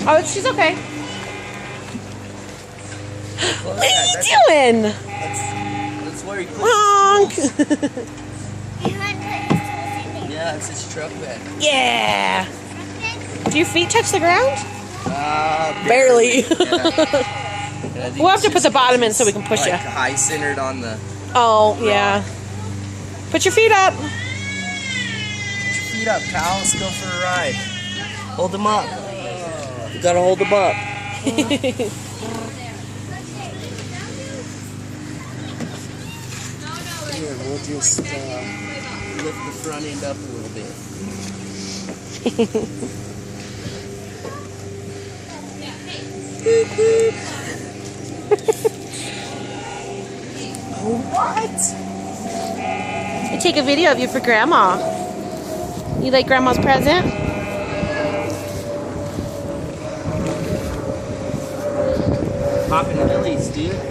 Oh, she's okay. What are you doing? That's where he puts Honk. Yeah, it's his truck bed. Yeah. Do your feet touch the ground? Barely. Yeah. We'll have to put the bottom in so we can push you. High centered on the. Oh, yeah. Put your feet up. Put your feet up, pal. Let's go for a ride. Hold them up. You gotta hold them up. Here, we'll just lift the front end up a little bit. What? I take a video of you for Grandma. You like Grandma's present? Popping lilies, dude.